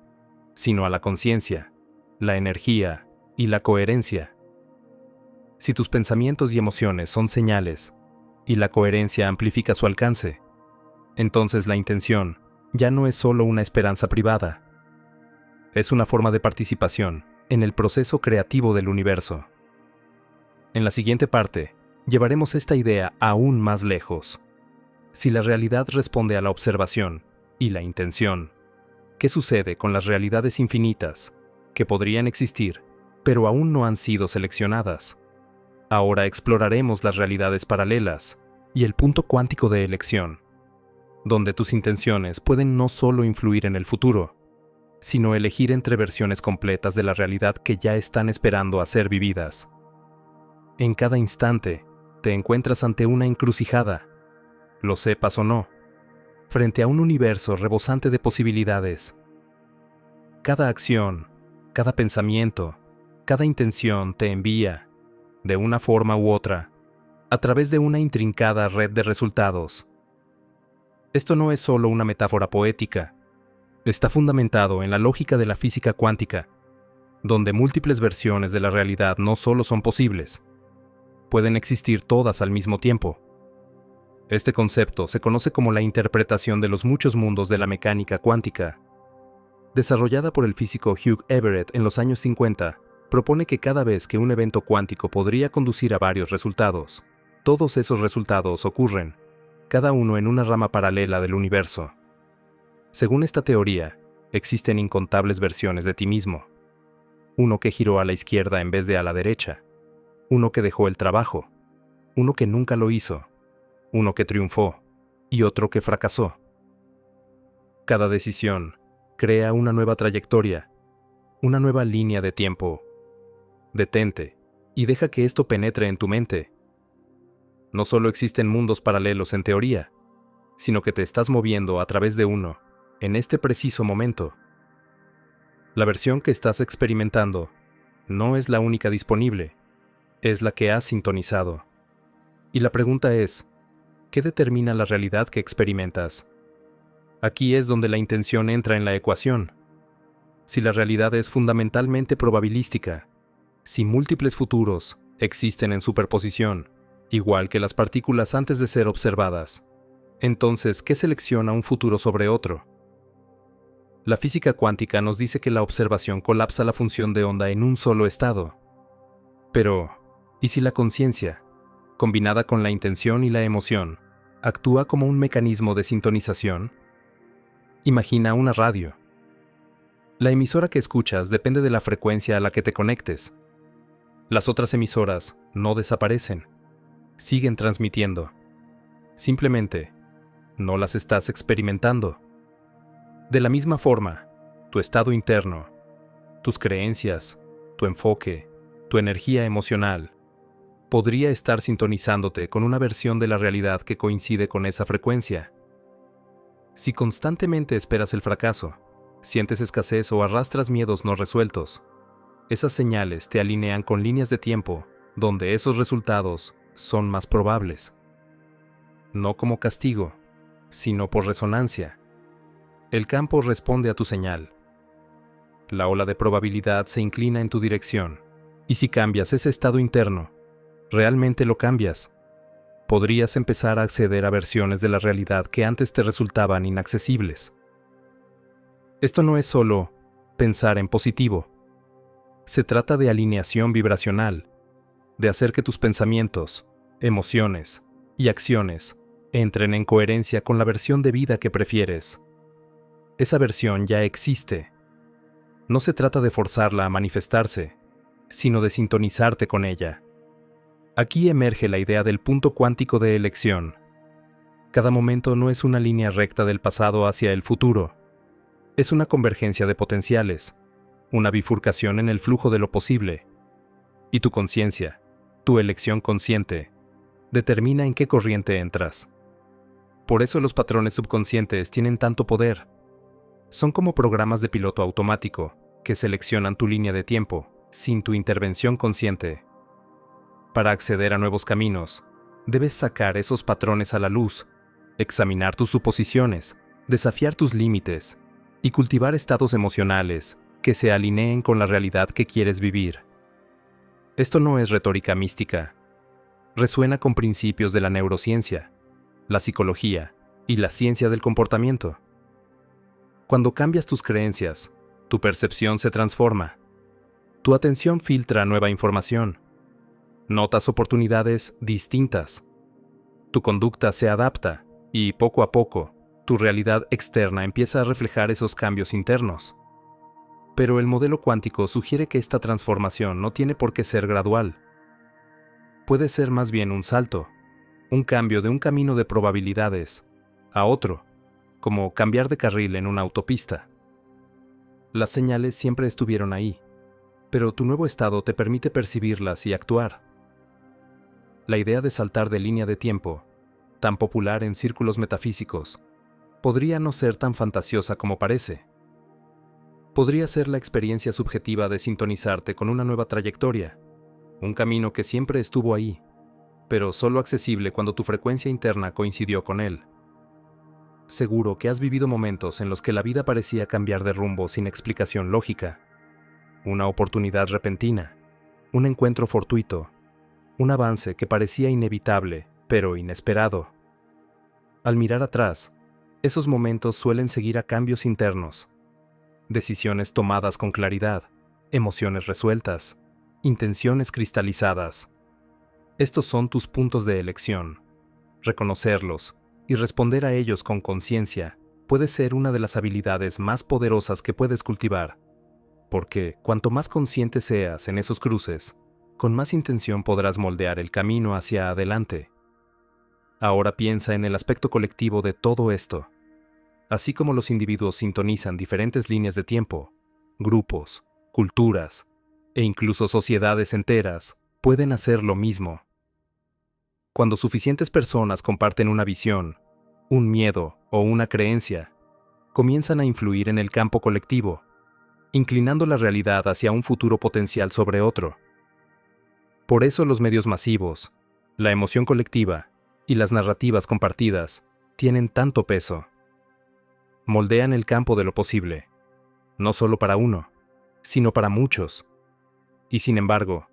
sino a la conciencia, la energía y la coherencia. Si tus pensamientos y emociones son señales, y la coherencia amplifica su alcance, entonces la intención ya no es solo una esperanza privada, es una forma de participación en el proceso creativo del universo. En la siguiente parte, llevaremos esta idea aún más lejos. Si la realidad responde a la observación y la intención, ¿qué sucede con las realidades infinitas que podrían existir, pero aún no han sido seleccionadas? Ahora exploraremos las realidades paralelas y el punto cuántico de elección, donde tus intenciones pueden no solo influir en el futuro, sino elegir entre versiones completas de la realidad que ya están esperando a ser vividas. En cada instante, te encuentras ante una encrucijada, lo sepas o no, frente a un universo rebosante de posibilidades. Cada acción, cada pensamiento, cada intención te envía, de una forma u otra, a través de una intrincada red de resultados. Esto no es solo una metáfora poética, está fundamentado en la lógica de la física cuántica, donde múltiples versiones de la realidad no solo son posibles, pueden existir todas al mismo tiempo. Este concepto se conoce como la interpretación de los muchos mundos de la mecánica cuántica. Desarrollada por el físico Hugh Everett en los años 50, propone que cada vez que un evento cuántico podría conducir a varios resultados, todos esos resultados ocurren, cada uno en una rama paralela del universo. Según esta teoría, existen incontables versiones de ti mismo. Uno que giró a la izquierda en vez de a la derecha, uno que dejó el trabajo, uno que nunca lo hizo, uno que triunfó y otro que fracasó. Cada decisión crea una nueva trayectoria, una nueva línea de tiempo. Detente y deja que esto penetre en tu mente. No solo existen mundos paralelos en teoría, sino que te estás moviendo a través de uno, en este preciso momento. La versión que estás experimentando no es la única disponible, es la que has sintonizado. Y la pregunta es, ¿qué determina la realidad que experimentas? Aquí es donde la intención entra en la ecuación. Si la realidad es fundamentalmente probabilística, si múltiples futuros existen en superposición, igual que las partículas antes de ser observadas, entonces, ¿qué selecciona un futuro sobre otro? La física cuántica nos dice que la observación colapsa la función de onda en un solo estado. Pero, ¿y si la conciencia, combinada con la intención y la emoción, actúa como un mecanismo de sintonización? Imagina una radio. La emisora que escuchas depende de la frecuencia a la que te conectes. Las otras emisoras no desaparecen, siguen transmitiendo. Simplemente, no las estás experimentando. De la misma forma, tu estado interno, tus creencias, tu enfoque, tu energía emocional, podría estar sintonizándote con una versión de la realidad que coincide con esa frecuencia. Si constantemente esperas el fracaso, sientes escasez o arrastras miedos no resueltos, esas señales te alinean con líneas de tiempo donde esos resultados son más probables. No como castigo, sino por resonancia. El campo responde a tu señal. La ola de probabilidad se inclina en tu dirección, y si cambias ese estado interno, realmente lo cambias, podrías empezar a acceder a versiones de la realidad que antes te resultaban inaccesibles. Esto no es solo pensar en positivo. Se trata de alineación vibracional, de hacer que tus pensamientos, emociones y acciones entren en coherencia con la versión de vida que prefieres. Esa versión ya existe. No se trata de forzarla a manifestarse, sino de sintonizarte con ella. Aquí emerge la idea del punto cuántico de elección. Cada momento no es una línea recta del pasado hacia el futuro. Es una convergencia de potenciales, una bifurcación en el flujo de lo posible. Y tu conciencia, tu elección consciente, determina en qué corriente entras. Por eso los patrones subconscientes tienen tanto poder. Son como programas de piloto automático que seleccionan tu línea de tiempo sin tu intervención consciente. Para acceder a nuevos caminos, debes sacar esos patrones a la luz, examinar tus suposiciones, desafiar tus límites y cultivar estados emocionales que se alineen con la realidad que quieres vivir. Esto no es retórica mística. Resuena con principios de la neurociencia, la psicología y la ciencia del comportamiento. Cuando cambias tus creencias, tu percepción se transforma. Tu atención filtra nueva información. Notas oportunidades distintas. Tu conducta se adapta y, poco a poco, tu realidad externa empieza a reflejar esos cambios internos. Pero el modelo cuántico sugiere que esta transformación no tiene por qué ser gradual. Puede ser más bien un salto, un cambio de un camino de probabilidades a otro, como cambiar de carril en una autopista. Las señales siempre estuvieron ahí, pero tu nuevo estado te permite percibirlas y actuar. La idea de saltar de línea de tiempo, tan popular en círculos metafísicos, podría no ser tan fantasiosa como parece. Podría ser la experiencia subjetiva de sintonizarte con una nueva trayectoria, un camino que siempre estuvo ahí, pero solo accesible cuando tu frecuencia interna coincidió con él. Seguro que has vivido momentos en los que la vida parecía cambiar de rumbo sin explicación lógica. Una oportunidad repentina, un encuentro fortuito, un avance que parecía inevitable, pero inesperado. Al mirar atrás, esos momentos suelen seguir a cambios internos, decisiones tomadas con claridad, emociones resueltas, intenciones cristalizadas. Estos son tus puntos de elección. Reconocerlos y responder a ellos con conciencia puede ser una de las habilidades más poderosas que puedes cultivar, porque cuanto más consciente seas en esos cruces, con más intención podrás moldear el camino hacia adelante. Ahora piensa en el aspecto colectivo de todo esto. Así como los individuos sintonizan diferentes líneas de tiempo, grupos, culturas e incluso sociedades enteras pueden hacer lo mismo. Cuando suficientes personas comparten una visión, un miedo o una creencia, comienzan a influir en el campo colectivo, inclinando la realidad hacia un futuro potencial sobre otro. Por eso los medios masivos, la emoción colectiva y las narrativas compartidas tienen tanto peso. Moldean el campo de lo posible, no solo para uno, sino para muchos. Y sin embargo,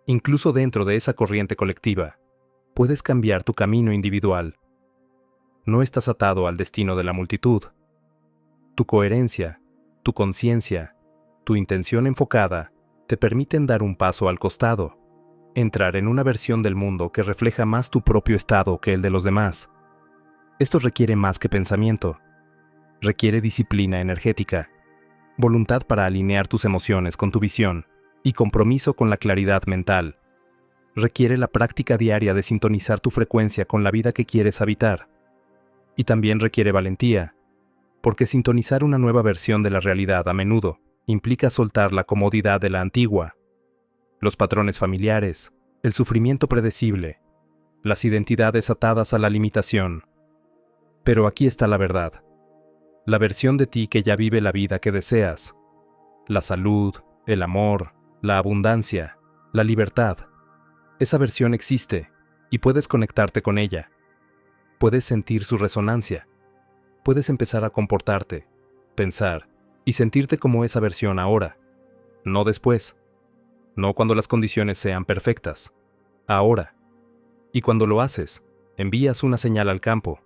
incluso dentro de esa corriente colectiva, puedes cambiar tu camino individual. No estás atado al destino de la multitud. Tu coherencia tu conciencia, tu intención enfocada, te permiten dar un paso al costado, entrar en una versión del mundo que refleja más tu propio estado que el de los demás. Esto requiere más que pensamiento. Requiere disciplina energética, voluntad para alinear tus emociones con tu visión y compromiso con la claridad mental. Requiere la práctica diaria de sintonizar tu frecuencia con la vida que quieres habitar. Y también requiere valentía, porque sintonizar una nueva versión de la realidad a menudo implica soltar la comodidad de la antigua, los patrones familiares, el sufrimiento predecible, las identidades atadas a la limitación. Pero aquí está la verdad. La versión de ti que ya vive la vida que deseas. La salud, el amor, la abundancia, la libertad. Esa versión existe y puedes conectarte con ella. Puedes sentir su resonancia. Puedes empezar a comportarte, pensar y sentirte como esa versión ahora, no después. No cuando las condiciones sean perfectas, ahora. Y cuando lo haces, envías una señal al campo,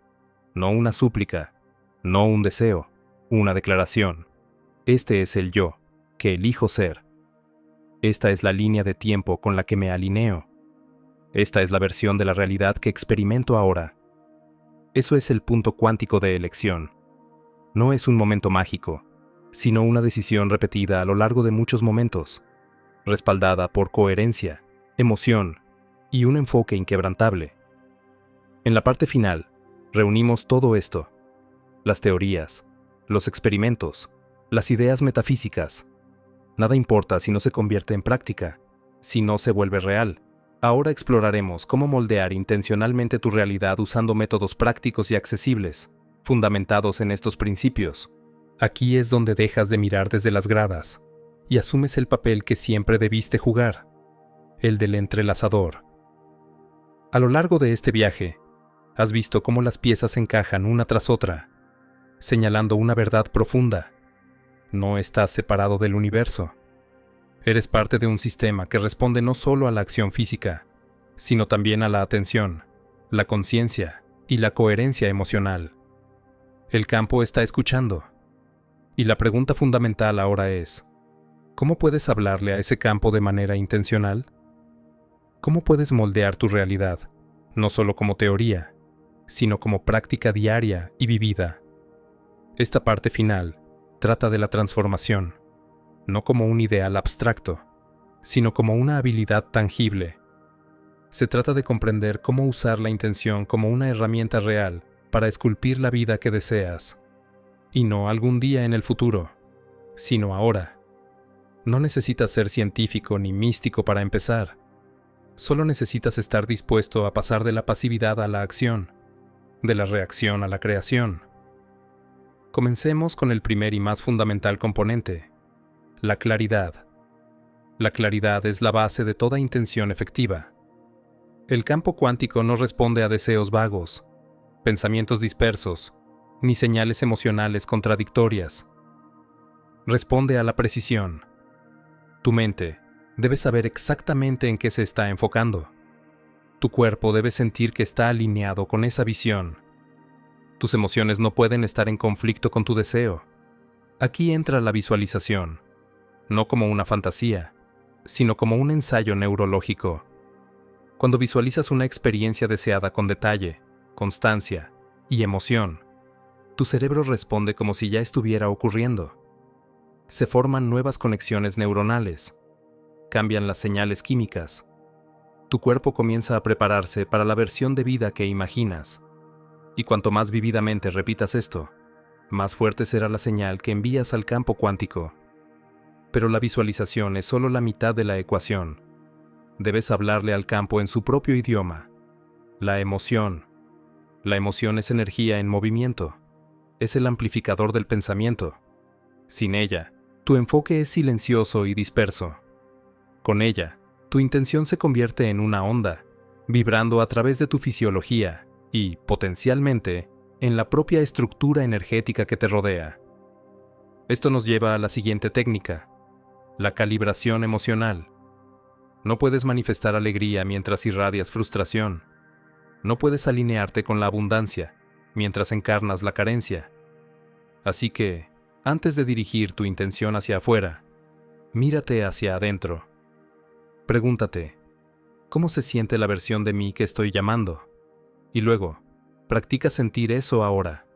no una súplica, no un deseo, una declaración. Este es el yo, que elijo ser. Esta es la línea de tiempo con la que me alineo. Esta es la versión de la realidad que experimento ahora. Eso es el punto cuántico de elección. No es un momento mágico, sino una decisión repetida a lo largo de muchos momentos, respaldada por coherencia, emoción y un enfoque inquebrantable. En la parte final, reunimos todo esto: las teorías, los experimentos, las ideas metafísicas. Nada importa si no se convierte en práctica, si no se vuelve real. Ahora exploraremos cómo moldear intencionalmente tu realidad usando métodos prácticos y accesibles, fundamentados en estos principios. Aquí es donde dejas de mirar desde las gradas y asumes el papel que siempre debiste jugar, el del entrelazador. A lo largo de este viaje, has visto cómo las piezas encajan una tras otra, señalando una verdad profunda. No estás separado del universo. Eres parte de un sistema que responde no solo a la acción física, sino también a la atención, la conciencia y la coherencia emocional. El campo está escuchando. Y la pregunta fundamental ahora es: ¿cómo puedes hablarle a ese campo de manera intencional? ¿Cómo puedes moldear tu realidad, no solo como teoría, sino como práctica diaria y vivida? Esta parte final trata de la transformación, no como un ideal abstracto, sino como una habilidad tangible. Se trata de comprender cómo usar la intención como una herramienta real para esculpir la vida que deseas. Y no algún día en el futuro, sino ahora. No necesitas ser científico ni místico para empezar. Solo necesitas estar dispuesto a pasar de la pasividad a la acción, de la reacción a la creación. Comencemos con el primer y más fundamental componente: la claridad. La claridad es la base de toda intención efectiva. El campo cuántico no responde a deseos vagos, pensamientos dispersos, ni señales emocionales contradictorias. Responde a la precisión. Tu mente debe saber exactamente en qué se está enfocando. Tu cuerpo debe sentir que está alineado con esa visión. Tus emociones no pueden estar en conflicto con tu deseo. Aquí entra la visualización, no como una fantasía, sino como un ensayo neurológico. Cuando visualizas una experiencia deseada con detalle, constancia y emoción, tu cerebro responde como si ya estuviera ocurriendo. Se forman nuevas conexiones neuronales, cambian las señales químicas. Tu cuerpo comienza a prepararse para la versión de vida que imaginas. Y cuanto más vividamente repitas esto, más fuerte será la señal que envías al campo cuántico. Pero la visualización es solo la mitad de la ecuación. Debes hablarle al campo en su propio idioma. La emoción. La emoción es energía en movimiento. Es el amplificador del pensamiento. Sin ella, tu enfoque es silencioso y disperso. Con ella, tu intención se convierte en una onda, vibrando a través de tu fisiología y, potencialmente, en la propia estructura energética que te rodea. Esto nos lleva a la siguiente técnica: la calibración emocional. No puedes manifestar alegría mientras irradias frustración. No puedes alinearte con la abundancia mientras encarnas la carencia. Así que, Antes de dirigir tu intención hacia afuera, mírate hacia adentro. Pregúntate, ¿cómo se siente la versión de mí que estoy llamando? Y luego, practica sentir eso ahora.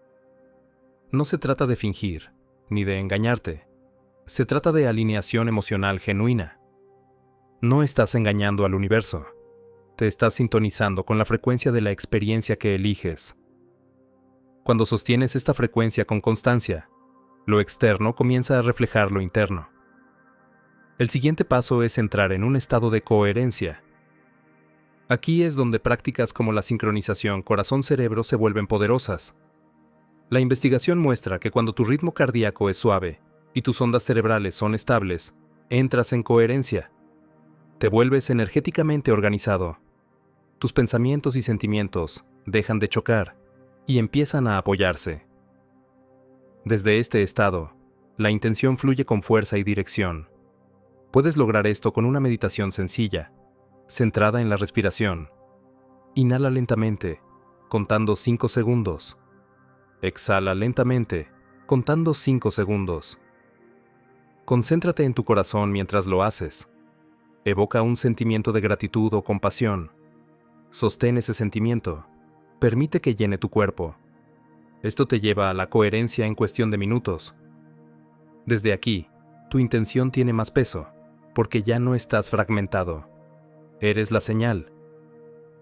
No se trata de fingir, ni de engañarte. Se trata de alineación emocional genuina. No estás engañando al universo. Te estás sintonizando con la frecuencia de la experiencia que eliges. Cuando sostienes esta frecuencia con constancia, lo externo comienza a reflejar lo interno. El siguiente paso es entrar en un estado de coherencia. Aquí es donde prácticas como la sincronización corazón-cerebro se vuelven poderosas. La investigación muestra que cuando tu ritmo cardíaco es suave y tus ondas cerebrales son estables, entras en coherencia. Te vuelves energéticamente organizado. Tus pensamientos y sentimientos dejan de chocar y empiezan a apoyarse. Desde este estado, la intención fluye con fuerza y dirección. Puedes lograr esto con una meditación sencilla, centrada en la respiración. Inhala lentamente, contando 5 segundos. Exhala lentamente, contando 5 segundos. Concéntrate en tu corazón mientras lo haces. Evoca un sentimiento de gratitud o compasión. Sostén ese sentimiento. Permite que llene tu cuerpo. Esto te lleva a la coherencia en cuestión de minutos. Desde aquí, tu intención tiene más peso, porque ya no estás fragmentado. Eres la señal.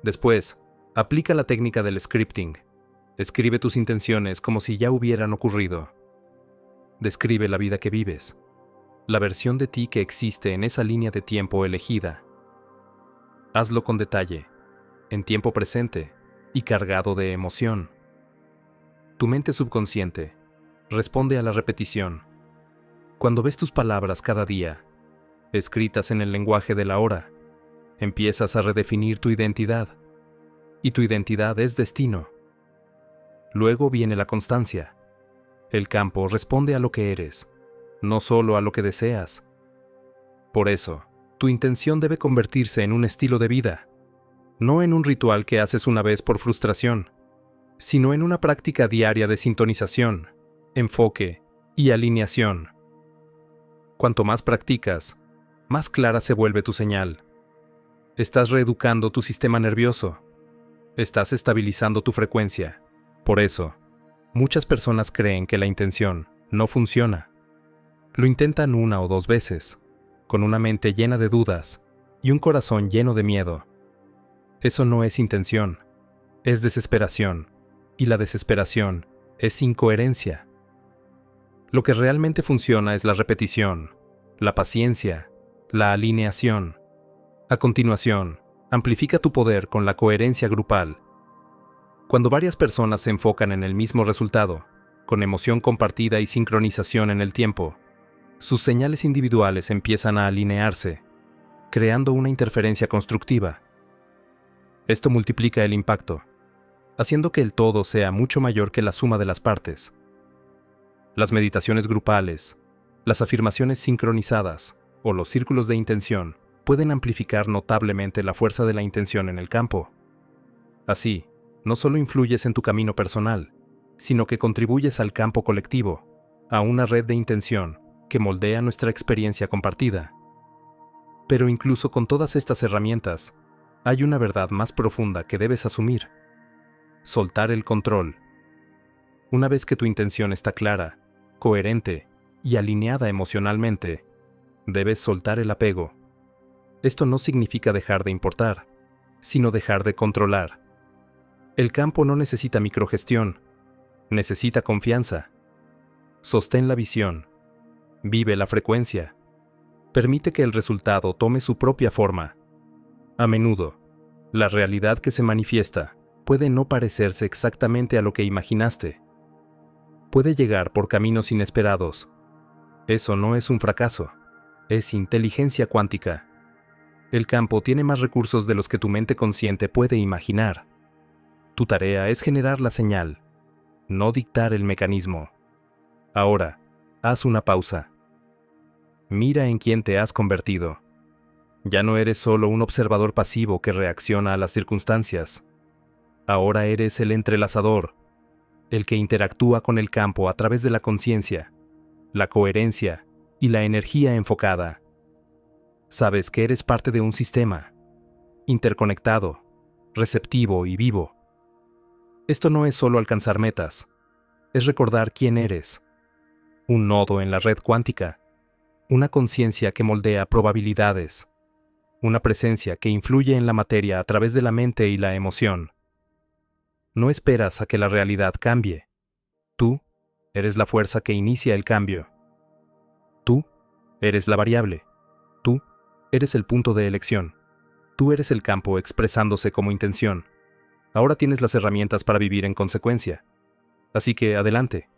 Después, aplica la técnica del scripting. Escribe tus intenciones como si ya hubieran ocurrido. Describe la vida que vives, la versión de ti que existe en esa línea de tiempo elegida. Hazlo con detalle, en tiempo presente y cargado de emoción. Tu mente subconsciente responde a la repetición. Cuando ves tus palabras cada día, escritas en el lenguaje de la hora, empiezas a redefinir tu identidad. Y tu identidad es destino. Luego viene la constancia. El campo responde a lo que eres, no solo a lo que deseas. Por eso, tu intención debe convertirse en un estilo de vida, no en un ritual que haces una vez por frustración, sino en una práctica diaria de sintonización, enfoque y alineación. Cuanto más practicas, más clara se vuelve tu señal. Estás reeducando tu sistema nervioso. Estás estabilizando tu frecuencia. Por eso, muchas personas creen que la intención no funciona. Lo intentan 1 o 2 veces, con una mente llena de dudas y un corazón lleno de miedo. Eso no es intención, es desesperación, y la desesperación es incoherencia. Lo que realmente funciona es la repetición, la paciencia, la alineación. A continuación, amplifica tu poder con la coherencia grupal. Cuando varias personas se enfocan en el mismo resultado, con emoción compartida y sincronización en el tiempo, sus señales individuales empiezan a alinearse, creando una interferencia constructiva. Esto multiplica el impacto, haciendo que el todo sea mucho mayor que la suma de las partes. Las meditaciones grupales, las afirmaciones sincronizadas o los círculos de intención pueden amplificar notablemente la fuerza de la intención en el campo. Así, no solo influyes en tu camino personal, sino que contribuyes al campo colectivo, a una red de intención que moldea nuestra experiencia compartida. Pero incluso con todas estas herramientas, hay una verdad más profunda que debes asumir: soltar el control. Una vez que tu intención está clara, coherente y alineada emocionalmente, debes soltar el apego. Esto no significa dejar de importar, sino dejar de controlar. El campo no necesita microgestión, necesita confianza. Sostén la visión, vive la frecuencia, permite que el resultado tome su propia forma. A menudo, la realidad que se manifiesta puede no parecerse exactamente a lo que imaginaste. Puede llegar por caminos inesperados. Eso no es un fracaso, es inteligencia cuántica. El campo tiene más recursos de los que tu mente consciente puede imaginar. Tu tarea es generar la señal, no dictar el mecanismo. Ahora, haz una pausa. Mira en quién te has convertido. Ya no eres solo un observador pasivo que reacciona a las circunstancias. Ahora eres el entrelazador, el que interactúa con el campo a través de la conciencia. la coherencia y la energía enfocada. Sabes que eres parte de un sistema, interconectado, receptivo y vivo. Esto no es solo alcanzar metas, es recordar quién eres. Un nodo en la red cuántica, una conciencia que moldea probabilidades, una presencia que influye en la materia a través de la mente y la emoción. No esperas a que la realidad cambie. Tú eres la fuerza que inicia el cambio. Tú eres la variable. Tú eres el punto de elección. Tú eres el campo expresándose como intención. Ahora tienes las herramientas para vivir en consecuencia. Así que adelante,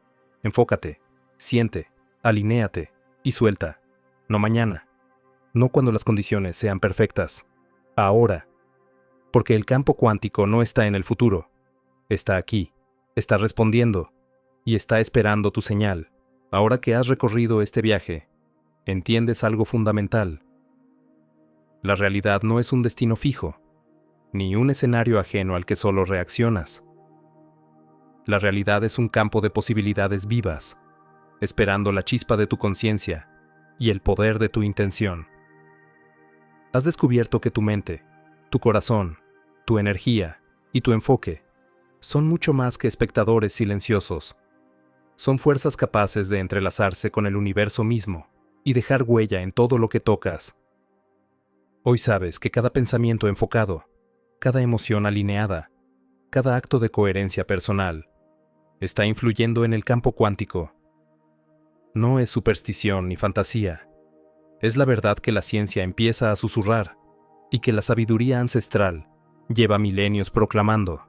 enfócate, siente, alinéate y suelta. No mañana, no cuando las condiciones sean perfectas. Ahora. Porque el campo cuántico no está en el futuro. Está aquí, está respondiendo y está esperando tu señal. Ahora que has recorrido este viaje, entiendes algo fundamental. La realidad no es un destino fijo, ni un escenario ajeno al que solo reaccionas. La realidad es un campo de posibilidades vivas, esperando la chispa de tu conciencia y el poder de tu intención. Has descubierto que tu mente, tu corazón, tu energía y tu enfoque son mucho más que espectadores silenciosos. Son fuerzas capaces de entrelazarse con el universo mismo y dejar huella en todo lo que tocas. Hoy sabes que cada pensamiento enfocado, cada emoción alineada, cada acto de coherencia personal, está influyendo en el campo cuántico. No es superstición ni fantasía. Es la verdad que la ciencia empieza a susurrar y que la sabiduría ancestral lleva milenios proclamando.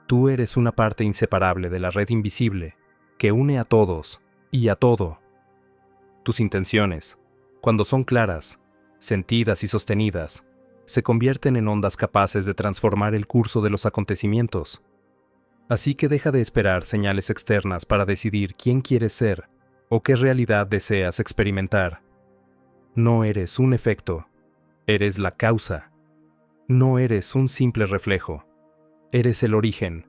Tú eres una parte inseparable de la red invisible que une a todos y a todo. Tus intenciones, cuando son claras, sentidas y sostenidas, se convierten en ondas capaces de transformar el curso de los acontecimientos. Así que deja de esperar señales externas para decidir quién quieres ser o qué realidad deseas experimentar. No eres un efecto, eres la causa. No eres un simple reflejo, eres el origen.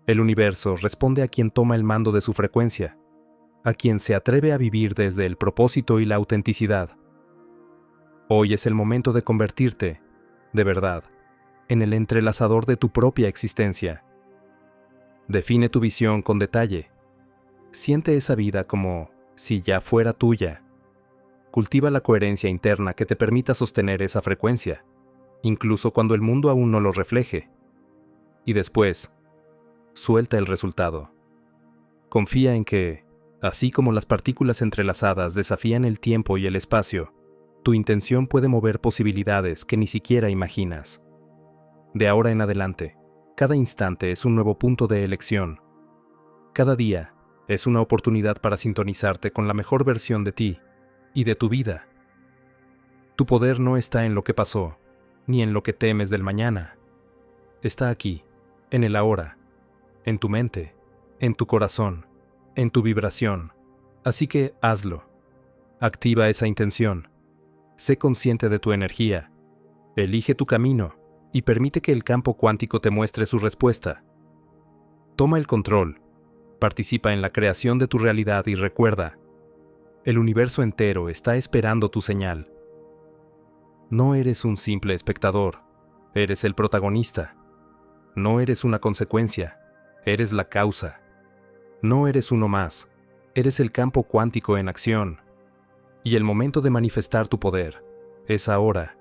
El universo responde a quien toma el mando de su frecuencia, a quien se atreve a vivir desde el propósito y la autenticidad. Hoy es el momento de convertirte, de verdad, en el entrelazador de tu propia existencia. Define tu visión con detalle. Siente esa vida como si ya fuera tuya. Cultiva la coherencia interna que te permita sostener esa frecuencia, incluso cuando el mundo aún no lo refleje. Y después, suelta el resultado. Confía en que, así como las partículas entrelazadas desafían el tiempo y el espacio, tu intención puede mover posibilidades que ni siquiera imaginas. De ahora en adelante, cada instante es un nuevo punto de elección. Cada día es una oportunidad para sintonizarte con la mejor versión de ti y de tu vida. Tu poder no está en lo que pasó, ni en lo que temes del mañana. Está aquí, en el ahora, en tu mente, en tu corazón, en tu vibración. Así que hazlo. Activa esa intención. Sé consciente de tu energía. Elige tu camino y permite que el campo cuántico te muestre su respuesta. Toma el control. Participa en la creación de tu realidad y recuerda, el universo entero está esperando tu señal. No eres un simple espectador, eres el protagonista. No eres una consecuencia, eres la causa. No eres uno más, eres el campo cuántico en acción. Y el momento de manifestar tu poder es ahora.